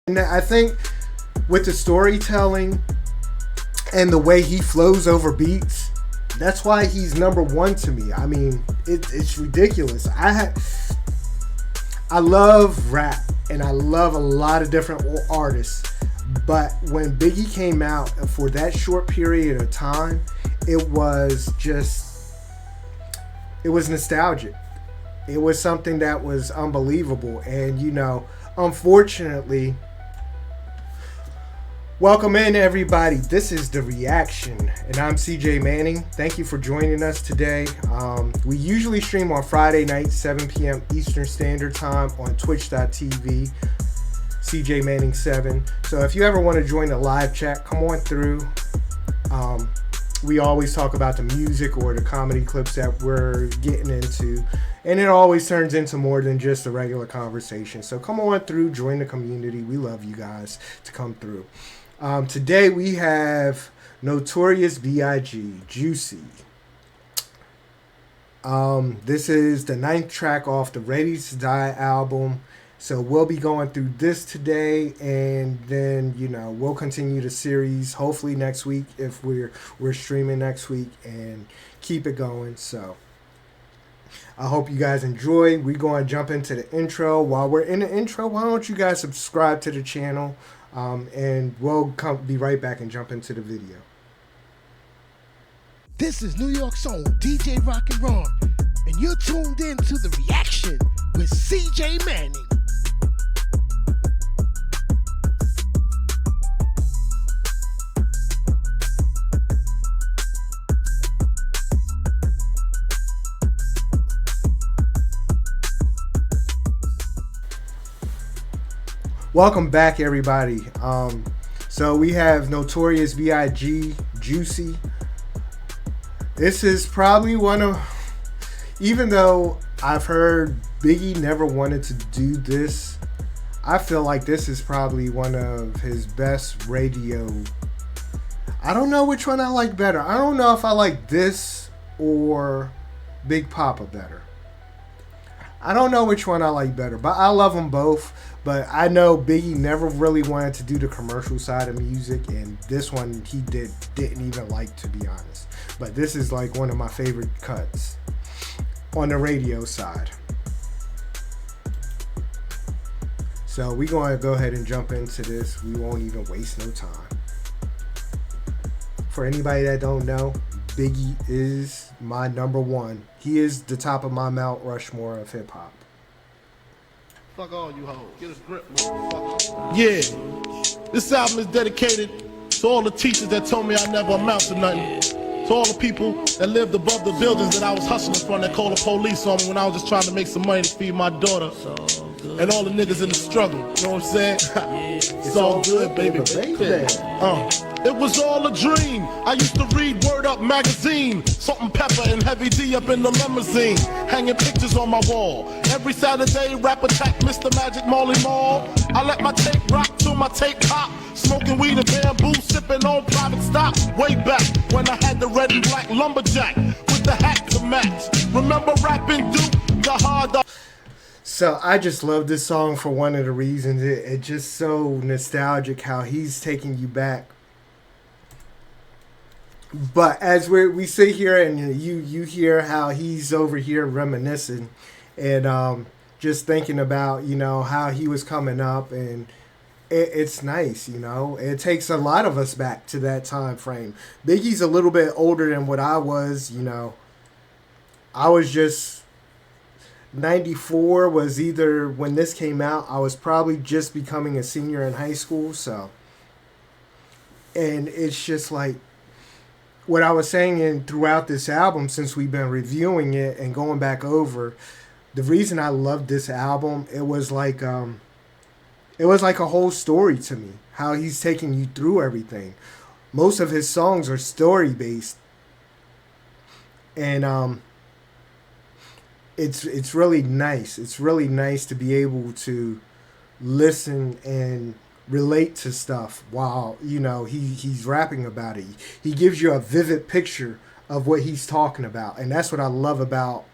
And I think with the storytelling and the way he flows over beats, that's why he's number one to me. I mean, it's ridiculous. I love rap and I love a lot of different artists, but when Biggie came out for that short period of time, it was nostalgic. It was something that was unbelievable. And unfortunately, welcome in everybody. This is The Reaction and I'm CJ Manning. Thank you for joining us today. We usually stream on Friday night, 7 p.m. Eastern Standard Time on twitch.tv, CJ Manning 7. So if you ever want to join the live chat, come on through. We always talk about the music or the comedy clips that we're getting into, and it always turns into more than just a regular conversation. So come on through, join the community. We love you guys to come through. Today we have Notorious B.I.G. Juicy. This is the 9th track off the Ready to Die album. So we'll be going through this today, and then we'll continue the series hopefully next week if we're streaming next week, and keep it going. So I hope you guys enjoy. We're going to jump into the intro. While we're in the intro, why don't you guys subscribe to the channel, and we'll be right back and jump into the video. This is New York's own DJ Rock and Ron, and you're tuned in to The Reaction with CJ Manning. Welcome back, everybody. So we have Notorious B.I.G. Juicy. This is probably one of, even though I've heard Biggie never wanted to do this, I feel like this is probably one of his best radio. I don't know which one I like better. I don't know if I like this or Big Papa better. I don't know which one I like better, but I love them both. But I know Biggie never really wanted to do the commercial side of music, and this one he didn't even like, to be honest. But this is like one of my favorite cuts on the radio side. So we're going to go ahead and jump into this. We won't even waste no time. For anybody that don't know, Biggie is my number one. He is the top of my Mount Rushmore of hip hop. Fuck all you hoes. Get a grip, motherfucker. Yeah. This album is dedicated to all the teachers that told me I never amount to nothing. To all the people that lived above the buildings that I was hustling from, that called the police on me when I was just trying to make some money to feed my daughter. And all the niggas in the struggle. You know what I'm saying? It's all good, baby. It was all a dream. I used to read Word Up magazine, Salt and Pepper and Heavy D up in the limousine, hanging pictures on my wall. Every Saturday, rap attack, Mr. Magic Molly Mall. I let my tape rock till my tape pop, smoking weed and bamboo, sipping on private stock. Way back when I had the red and black lumberjack with the hat to match. Remember rapping Duke, the hard. So I just love this song for one of the reasons. It's just so nostalgic how he's taking you back. But as we sit here and you hear how he's over here reminiscing and just thinking about, how he was coming up, and it's nice, It takes a lot of us back to that time frame. Biggie's a little bit older than what I was, I was just 94 was either when this came out, I was probably just becoming a senior in high school, so. And it's just like what I was saying throughout this album, since we've been reviewing it and going back over, the reason I loved this album, it was like a whole story to me, how he's taking you through everything. Most of his songs are story based, and it's really nice. It's really nice to be able to listen and relate to stuff while he's rapping about it. He gives you a vivid picture of what he's talking about, and that's what I love about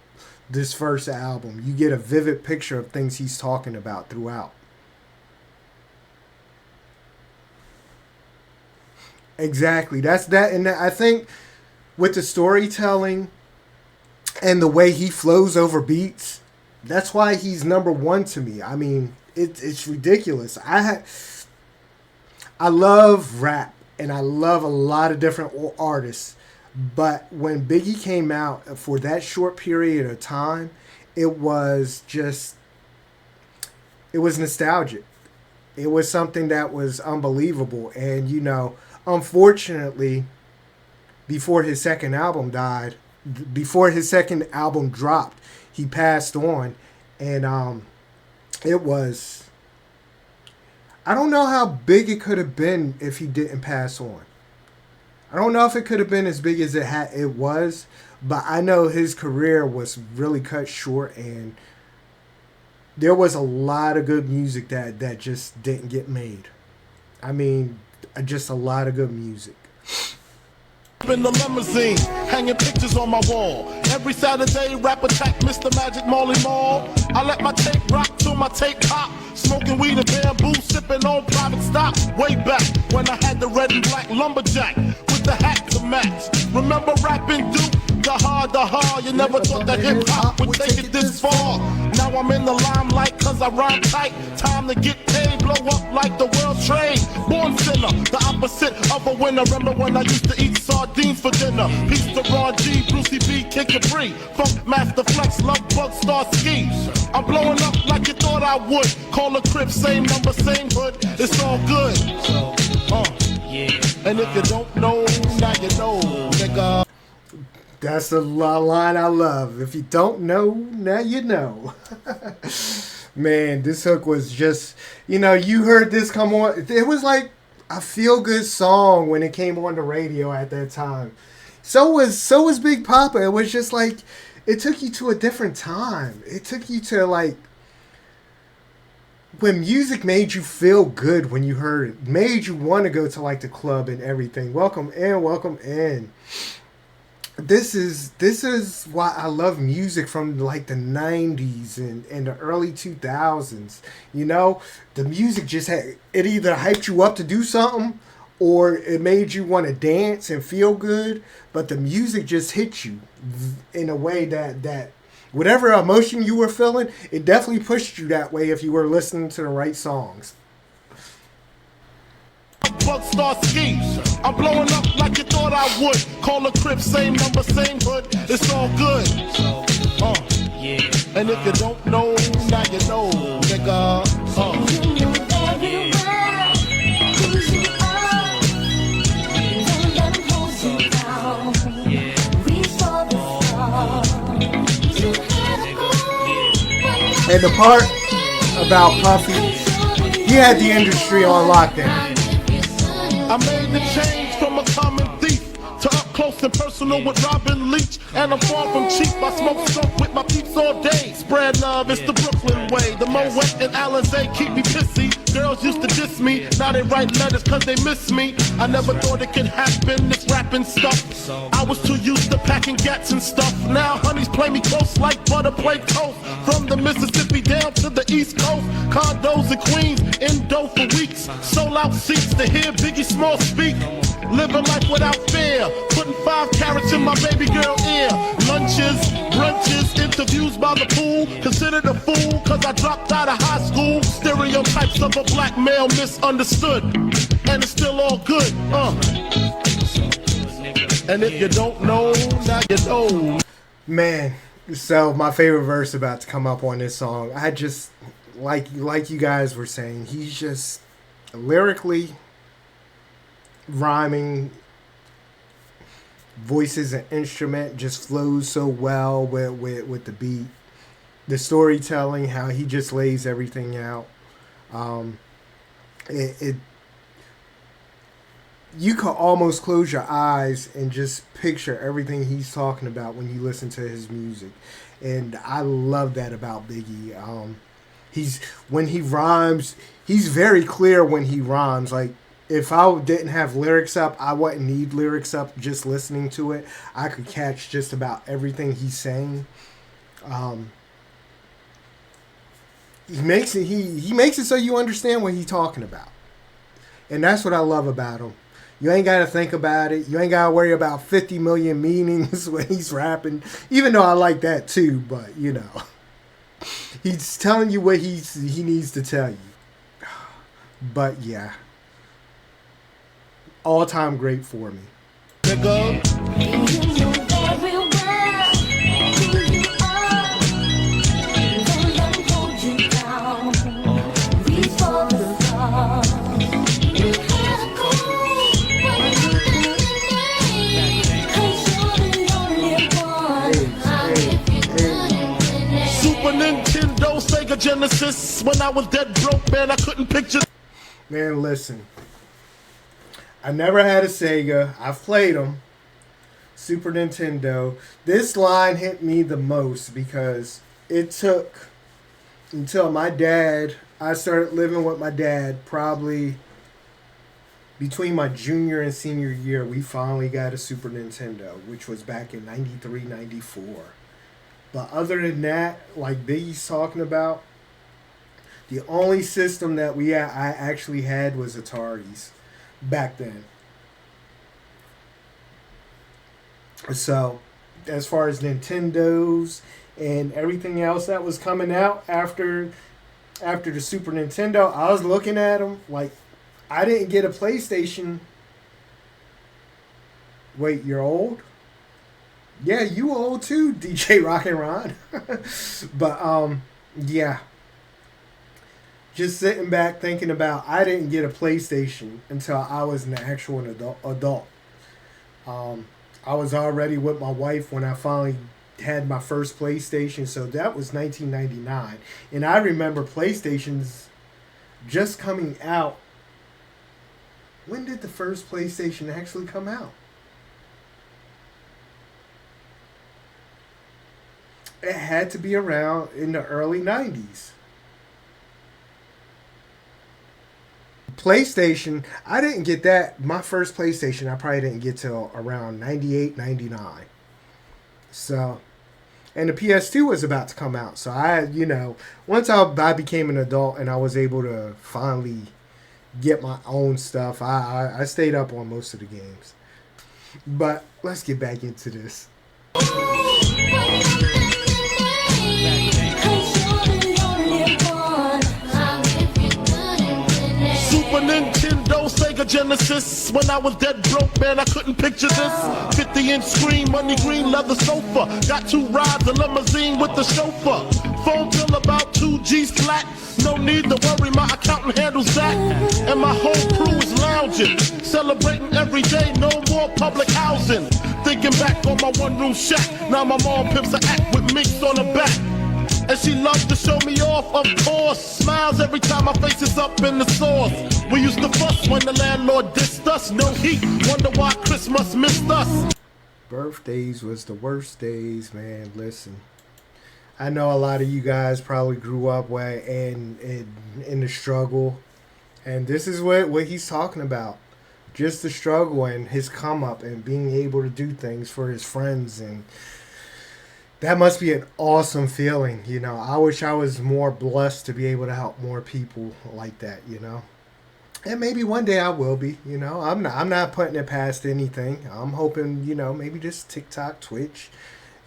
this first album. You get a vivid picture of things he's talking about throughout. Exactly. That's that, and I think with the storytelling and the way he flows over beats, that's why he's number one to me. I mean, it's ridiculous. I love rap and I love a lot of different artists, but when Biggie came out for that short period of time, it was just it was nostalgic. It was something that was unbelievable, and unfortunately, before his second album died, before his second album dropped, he passed on, and it was. I don't know how big it could have been if he didn't pass on. I don't know if it could have been as big as it was, but I know his career was really cut short, and there was a lot of good music that just didn't get made. I mean, just a lot of good music. In the limousine, hanging pictures on my wall. Every Saturday, rap attack, Mr. Magic Molly Mall. I let my tape rock till my tape pop. Smoking weed and bamboo, sipping on private stock. Way back when I had the red and black lumberjack with the hat to match. Remember rapping Duke? The hard, you never thought that hip-hop would take it this far. Now I'm in the limelight cause I rhyme tight. Time to get paid, blow up like the world trade. Born sinner, the opposite of a winner. Remember when I used to eat sardines for dinner? Peace to Ron G, Brucey B, Kid Capri, Funk Master Flex, Love Bug, Star Ski. I'm blowing up like you thought I would. Call a crib, same number, same hood. It's all good. And if you don't know, now you know, nigga. That's the line I love. If you don't know, now you know. Man, this hook was just, you heard this come on. It was like a feel-good song when it came on the radio at that time. So was Big Papa. It was just like, it took you to a different time. It took you to like, when music made you feel good when you heard it. Made you want to go to like the club and everything. Welcome in. This is why I love music from like the 90s and the early 2000s. The music just it either hyped you up to do something or it made you want to dance and feel good, but the music just hit you in a way that whatever emotion you were feeling, it definitely pushed you that way if you were listening to the right songs. Bug Star Ski. I'm blowing up like you thought I would. Call a crib, same number, same hood. It's all good. And if you don't know, now you know, nigga. And the part about Puffy, he had the industry on lockdown. I made the change from a common thief to up close and personal with Robin Leach. And I'm far from cheap. I smoke skunk with my peeps all day. Spread love, it's the Brooklyn way. The Moet and Alizé keep me pissy. Girls used to diss me, now they write letters cause they miss me. I never thought it could happen, this rapping stuff. I was too used to packing gats and stuff. Now honeys play me close like butter play toast. From the Mississippi down to the East Coast. Condos in Queens, in dough for weeks. Sold out seats to hear Biggie Small speak. Living life without fear. Putting 5 carats in my baby girl ear. Lunches, brunches, interviews by the pool. Considered a fool cause I dropped out of high school. Stereotypes of a black male misunderstood. And it's still all good, And if you don't know, now you know. Man, so my favorite verse about to come up on this song. I just, like you guys were saying, he's just lyrically rhyming, voices and instrument just flows so well with the beat, the storytelling, how he just lays everything out. You could almost close your eyes and just picture everything he's talking about when you listen to his music, and I love that about Biggie. When he rhymes, he's very clear when he rhymes. Like, if I didn't have lyrics up, I wouldn't need lyrics up. Just listening to it, I could catch just about everything he's saying. He makes it so you understand what he's talking about, and that's what I love about him. You ain't got to think about it. You ain't got to worry about 50 million meanings when he's rapping. Even though I like that too, but you know. He's telling you what he needs to tell you. But yeah. All-time great for me. Nintendo, Sega Genesis. When I was dead broke, man, I couldn't picture. Man, listen. I never had a Sega. I've played them. Super Nintendo. This line hit me the most because it took until I started living with my dad, probably between my junior and senior year, we finally got a Super Nintendo, which was back in 93, 94. But other than that, like Biggie's talking about, the only system that I actually had was Ataris back then. So, as far as Nintendos and everything else that was coming out after the Super Nintendo, I was looking at them like, I didn't get a PlayStation. Wait, you're old? Yeah, you old too, DJ Rock and Ron. But yeah. Just sitting back thinking about, I didn't get a PlayStation until I was an actual adult. I was already with my wife when I finally had my first PlayStation, so that was 1999. And I remember PlayStations just coming out. When did the first PlayStation actually come out? It had to be around in the early 90s. PlayStation, I didn't get that. My first PlayStation, I probably didn't get till around 98, 99. So, and the PS2 was about to come out. So once I became an adult and I was able to finally get my own stuff, I stayed up on most of the games. But let's get back into this. Super Nintendo, Sega Genesis. When I was dead broke, man, I couldn't picture this. 50-inch screen, money green, leather sofa. Got 2 rides, a limousine with the chauffeur. Phone bill about 2 G's flat. No need to worry, my accountant handles that. And my whole crew is lounging, celebrating every day, no more public housing. Thinking back on my one-room shack. Now my mom pimps a act with minks on her back. And she loves to show me off, of course. Smiles every time my face is up in the sauce. We used to fuss when the landlord dissed us. No heat, wonder why Christmas missed us. Birthdays was the worst days, man. Listen, I know a lot of you guys probably grew up in the struggle. And this is what he's talking about. Just the struggle and his come up and being able to do things for his friends, and that must be an awesome feeling. I wish I was more blessed to be able to help more people like that, And maybe one day I will be, I'm not putting it past anything. I'm hoping, maybe this TikTok, Twitch,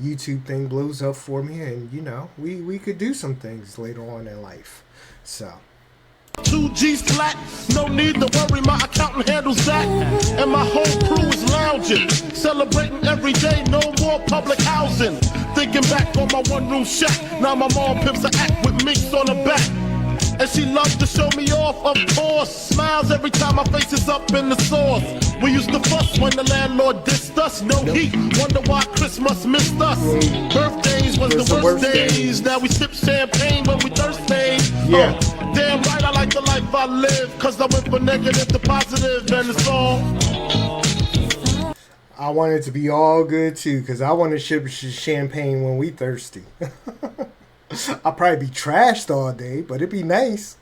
YouTube thing blows up for me, and we could do some things later on in life. So 2 G's flat, no need to worry, my accountant handles that. And my whole crew is lounging, celebrating every day, no more public housing. Thinking back on my one-room shack, now my mom pimps a act with minks on her back. And she loves to show me off, of course. Smiles every time my face is up in the sauce. We used to fuss when the landlord dissed us. No heat, wonder why Christmas missed us. Birthdays was the worst days. Now we sip champagne when we thirsty. Yeah. Damn right, I like the life I live. Cause I went from negative to positive, and it's all. I want it to be all good too, because I want to sip champagne when we thirsty. I'll probably be trashed all day, but it'd be nice.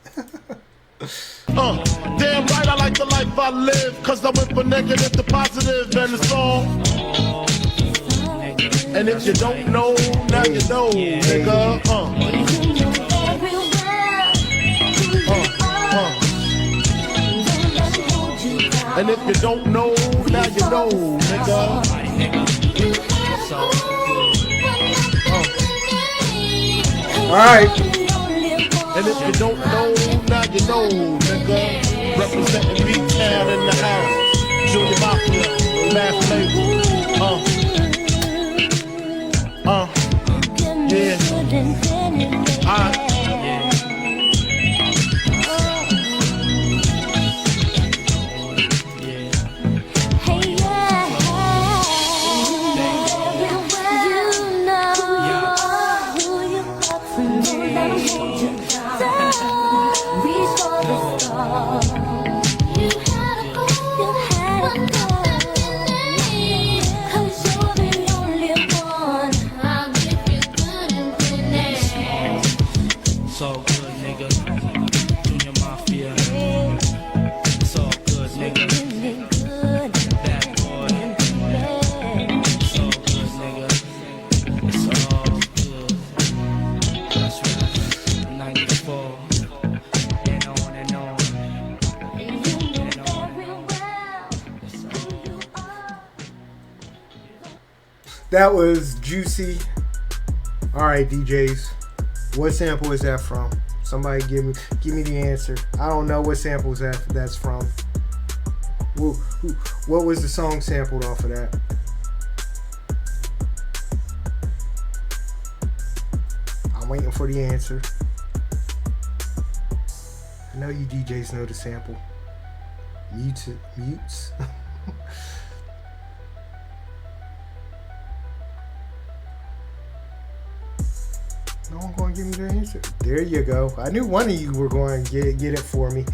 Damn right, I like the life I live. Cause I went from negative to positive, and it's all. And if you don't know, now you know, nigga. And if you don't know, now you know, nigga. Alright. And if you don't know, now you know, nigga. Representing B-Town in the house. Junior Mafia, last label. Yeah. That was Juicy. Alright, DJs. What sample is that from? Somebody give me the answer. I don't know what sample that's from. What was the song sampled off of that? I'm waiting for the answer. I know you DJs know the sample. Mutes. No one going to give me the answer. There you go. I knew one of you were going to get it for me.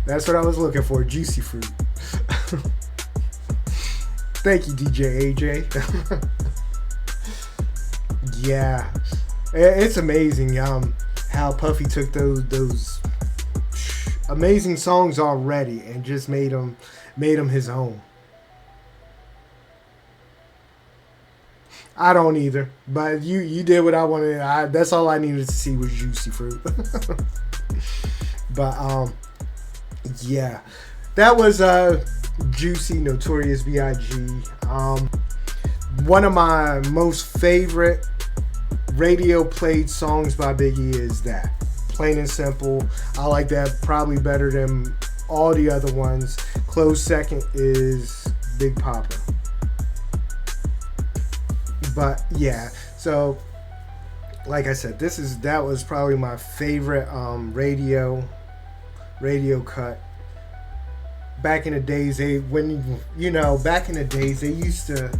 That's what I was looking for. Juicy Fruit. Thank you, DJ AJ. Yeah, it's amazing how Puffy took those amazing songs already and just made them his own. I don't either, but you did what I wanted. That's all I needed to see was Juicy Fruit. But yeah, that was Juicy, Notorious B.I.G. One of my most favorite radio played songs by Biggie is that. Plain and simple. I like that probably better than all the other ones. Close second is Big Papa. But yeah, so like I said, that was probably my favorite radio cut. Back in the days, they used to,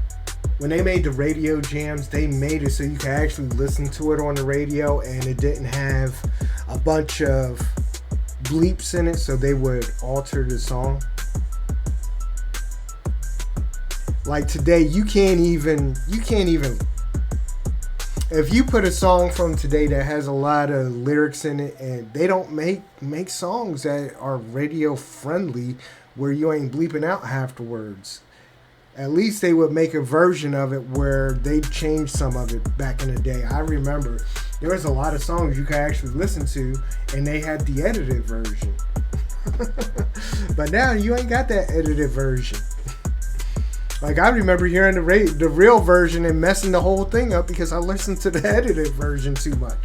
when they made the radio jams, they made it so you could actually listen to it on the radio, and it didn't have a bunch of bleeps in it, so they would alter the song. Like today, you can't even, if you put a song from today that has a lot of lyrics in it, and they don't make songs that are radio friendly where you ain't bleeping out half the words. At least they would make a version of it where they changed some of it back in the day. I remember there was a lot of songs you could actually listen to, and they had the edited version. But now you ain't got that edited version. Like, I remember hearing the real version and messing the whole thing up because I listened to the edited version too much.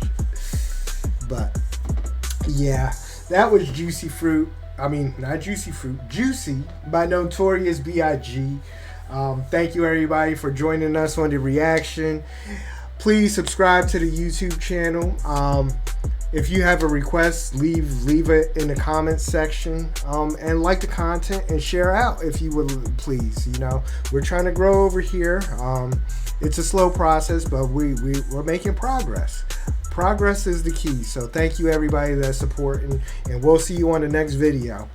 But yeah, that was Juicy Fruit. I mean, not Juicy Fruit, Juicy by Notorious B.I.G. Thank you everybody for joining us on the reaction. Please subscribe to the YouTube channel. If you have a request, leave it in the comments section, and like the content and share out if you would, please. We're trying to grow over here. It's a slow process, but we're making progress. Progress is the key. So thank you everybody that's supporting, and we'll see you on the next video.